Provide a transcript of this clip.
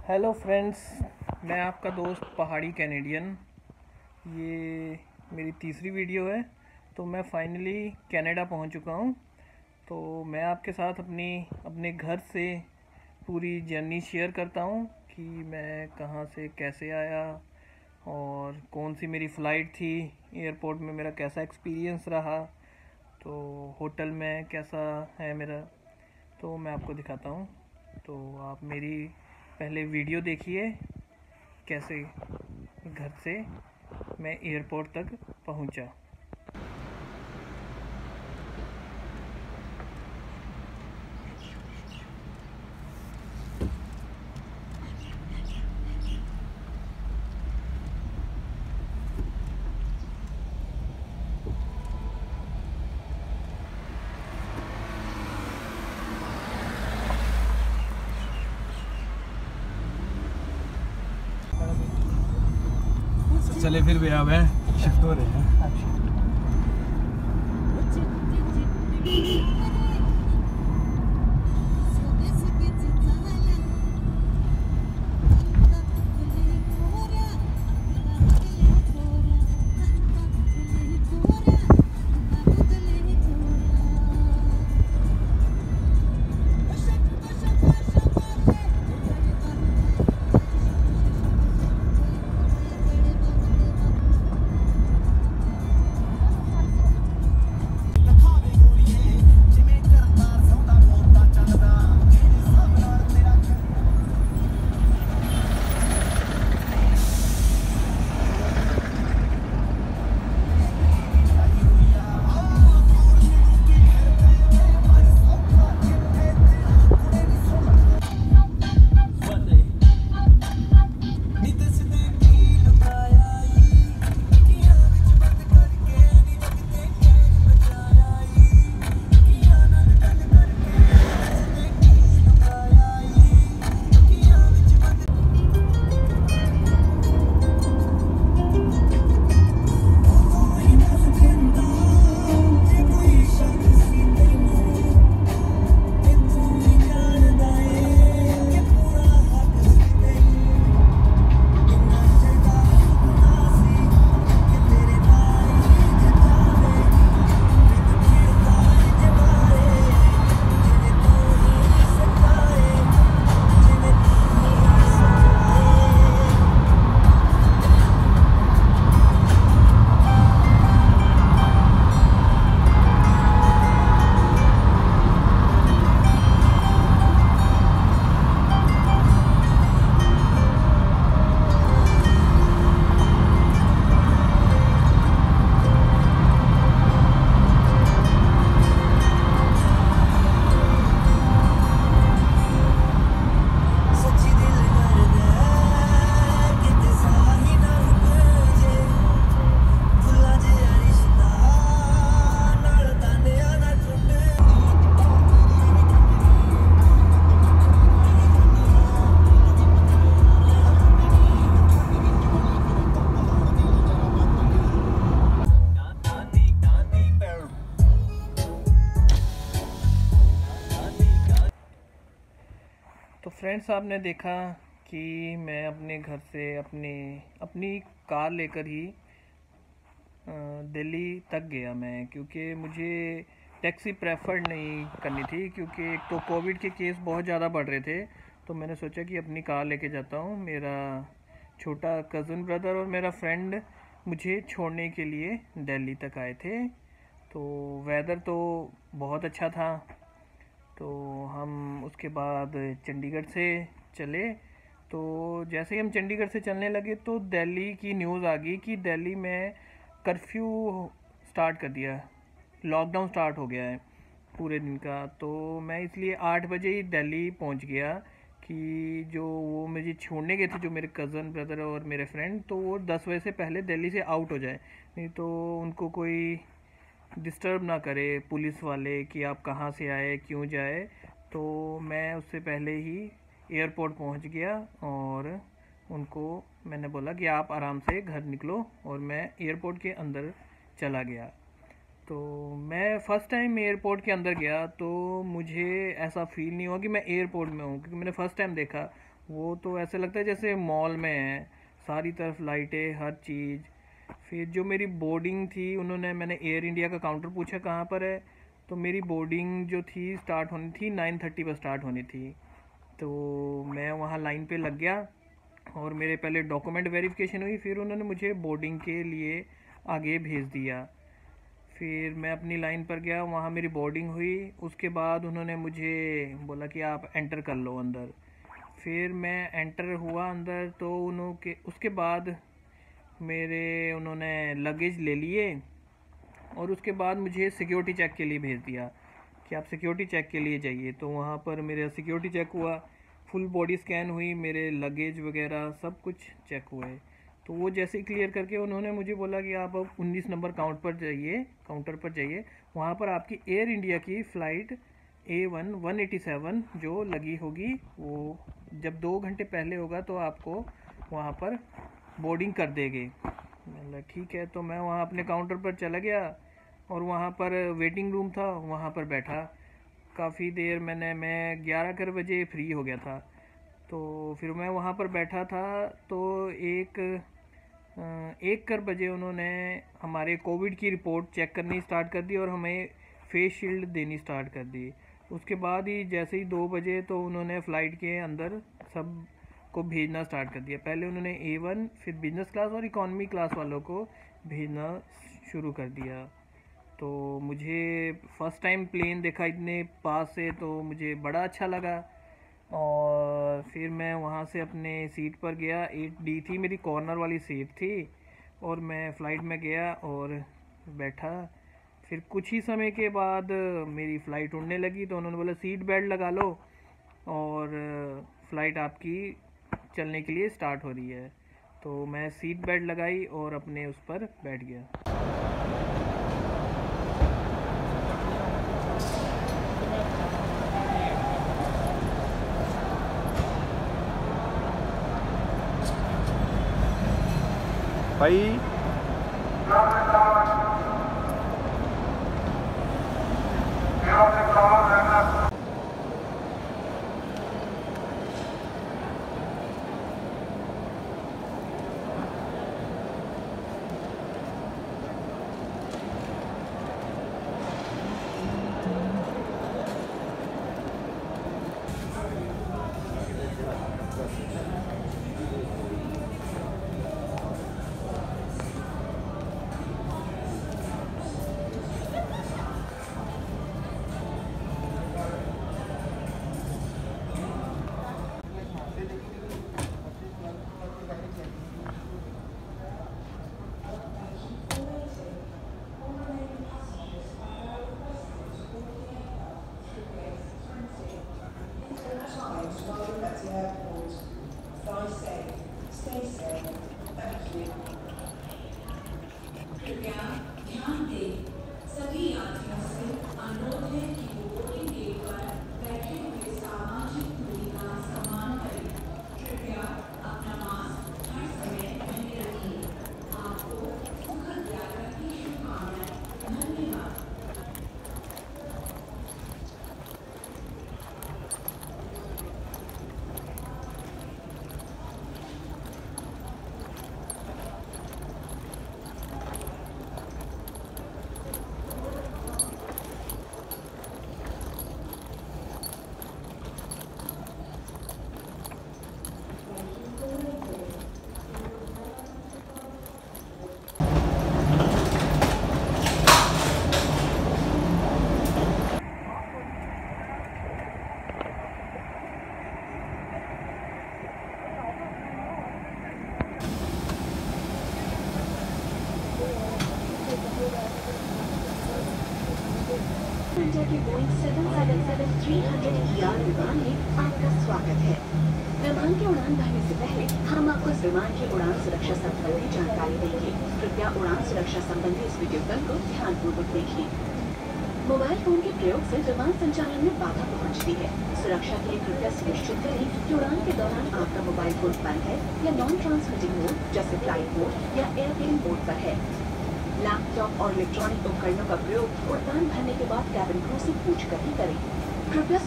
Hello friends, मैं आपका दोस्त पहाड़ी कैनेडियन। ये मेरी तीसरी वीडियो है। तो मैं फाइनली कनाडा पहुंच चुका हूं। तो मैं आपके साथ अपने घर से पूरी जर्नी शेयर करता हूं कि मैं कहां से कैसे आया और कौन सी मेरी फ़्लाइट थी, एयरपोर्ट में मेरा कैसा एक्सपीरियंस रहा, तो होटल में कैसा है मेरा, तो मैं आपको दिखाता हूँ। तो आप मेरी पहले वीडियो देखिए कैसे घर से मैं एयरपोर्ट तक पहुंचा। चले फिर भी अब शिफ्ट हो रहे हैं। तो फ्रेंड्स, आपने देखा कि मैं अपने घर से अपनी कार लेकर ही दिल्ली तक गया मैं, क्योंकि मुझे टैक्सी प्रेफर नहीं करनी थी, क्योंकि एक तो कोविड के केस बहुत ज़्यादा बढ़ रहे थे। तो मैंने सोचा कि अपनी कार लेके जाता हूँ। मेरा छोटा कज़न ब्रदर और मेरा फ्रेंड मुझे छोड़ने के लिए दिल्ली तक आए थे। तो वेदर तो बहुत अच्छा था। तो हम उसके बाद चंडीगढ़ से चले। तो जैसे ही हम चंडीगढ़ से चलने लगे तो दिल्ली की न्यूज़ आ गई कि दिल्ली में कर्फ्यू स्टार्ट कर दिया, लॉकडाउन स्टार्ट हो गया है पूरे दिन का। तो मैं इसलिए 8 बजे ही दिल्ली पहुंच गया कि जो वो मुझे छोड़ने गए थे, जो मेरे कज़न ब्रदर और मेरे फ्रेंड, तो वो 10 बजे से पहले दिल्ली से आउट हो जाए, नहीं तो उनको कोई डिस्टर्ब ना करे पुलिस वाले कि आप कहाँ से आए, क्यों जाए। तो मैं उससे पहले ही एयरपोर्ट पहुंच गया और उनको मैंने बोला कि आप आराम से घर निकलो, और मैं एयरपोर्ट के अंदर चला गया। तो मैं फ़र्स्ट टाइम एयरपोर्ट के अंदर गया तो मुझे ऐसा फ़ील नहीं हुआ कि मैं एयरपोर्ट में हूँ, क्योंकि मैंने फ़र्स्ट टाइम देखा। वो तो ऐसे लगता है जैसे मॉल में है, सारी तरफ लाइटें, हर चीज़। फिर जो मेरी बोर्डिंग थी, मैंने एयर इंडिया का काउंटर पूछा कहाँ पर है, तो मेरी बोर्डिंग जो थी स्टार्ट होनी थी 9:30 पर स्टार्ट होनी थी। तो मैं वहाँ लाइन पे लग गया और मेरे पहले डॉक्यूमेंट वेरिफिकेशन हुई, फिर उन्होंने मुझे बोर्डिंग के लिए आगे भेज दिया। फिर मैं अपनी लाइन पर गया, वहाँ मेरी बोर्डिंग हुई। उसके बाद उन्होंने मुझे बोला कि आप एंटर कर लो अंदर। फिर मैं एंटर हुआ अंदर, तो उसके बाद उन्होंने लगेज ले लिए और उसके बाद मुझे सिक्योरिटी चेक के लिए भेज दिया कि आप सिक्योरिटी चेक के लिए जाइए। तो वहाँ पर मेरा सिक्योरिटी चेक हुआ, फुल बॉडी स्कैन हुई, मेरे लगेज वगैरह सब कुछ चेक हुए। तो वो जैसे ही क्लियर करके उन्होंने मुझे बोला कि आप अब 19 नंबर काउंटर पर जाइए। वहाँ पर आपकी एयर इंडिया की फ़्लाइट A1 187 जो लगी होगी, वो जब 2 घंटे पहले होगा तो आपको वहाँ पर बोर्डिंग कर देंगे। मैंने ठीक है, तो मैं वहाँ अपने काउंटर पर चला गया और वहाँ पर वेटिंग रूम था, वहाँ पर बैठा काफ़ी देर। मैं 11 बजे फ्री हो गया था। तो फिर मैं वहाँ पर बैठा था, तो 1 बजे उन्होंने हमारे कोविड की रिपोर्ट चेक करनी स्टार्ट कर दी और हमें फेस शील्ड देनी स्टार्ट कर दी। उसके बाद ही जैसे ही 2 बजे तो उन्होंने फ़्लाइट के अंदर सब को भेजना स्टार्ट कर दिया। पहले उन्होंने A1, फिर बिजनेस क्लास और इकॉनमी क्लास वालों को भेजना शुरू कर दिया। तो मुझे फ़र्स्ट टाइम प्लेन देखा इतने पास से, तो मुझे बड़ा अच्छा लगा। और फिर मैं वहाँ से अपने सीट पर गया, 8D थी मेरी, कॉर्नर वाली सीट थी, और मैं फ़्लाइट में गया और बैठा। फिर कुछ ही समय के बाद मेरी फ़्लाइट उड़ने लगी, तो उन्होंने बोला सीट बेल्ट लगा लो और फ़्लाइट आपकी चलने के लिए स्टार्ट हो रही है। तो मैं सीट बेल्ट लगाई और अपने उस पर बैठ गया। भाई कृपया ध्यान दें, सभी यात्रियों से अनुरोध है कि वो बोर्डिंग गेट पर बैठे हुए सामाजिक दूरी का सम्मान करें। कृपया अपना मास्क हर समय पहने रखें। आपको सुखद यात्रा की शुभकामनाएं। धन्यवाद। इंडिया के बोइंग 777-300 विमान में आपका स्वागत है। विमान की उड़ान भरने से पहले हम आपको इस विमान की उड़ान सुरक्षा संबंधी जानकारी देंगे। कृपया उड़ान सुरक्षा संबंधी इस वीडियो फिल्म को ध्यानपूर्वक देखें। मोबाइल फोन के प्रयोग से विमान संचालन में बाधा पहुंचती है। सुरक्षा के लिए कृपया सुनिश्चित करें कि उड़ान के दौरान आपका मोबाइल फोन बंद है या नॉन ट्रांसमिटिंग मोड जैसे फ्लाइट मोड या एयरप्लेन मोड पर है। लैपटॉप और इलेक्ट्रॉनिक उपकरणों का प्रयोग उड़ान भरने के बाद कैबिन क्रू से पूछकर ही करें। कृपया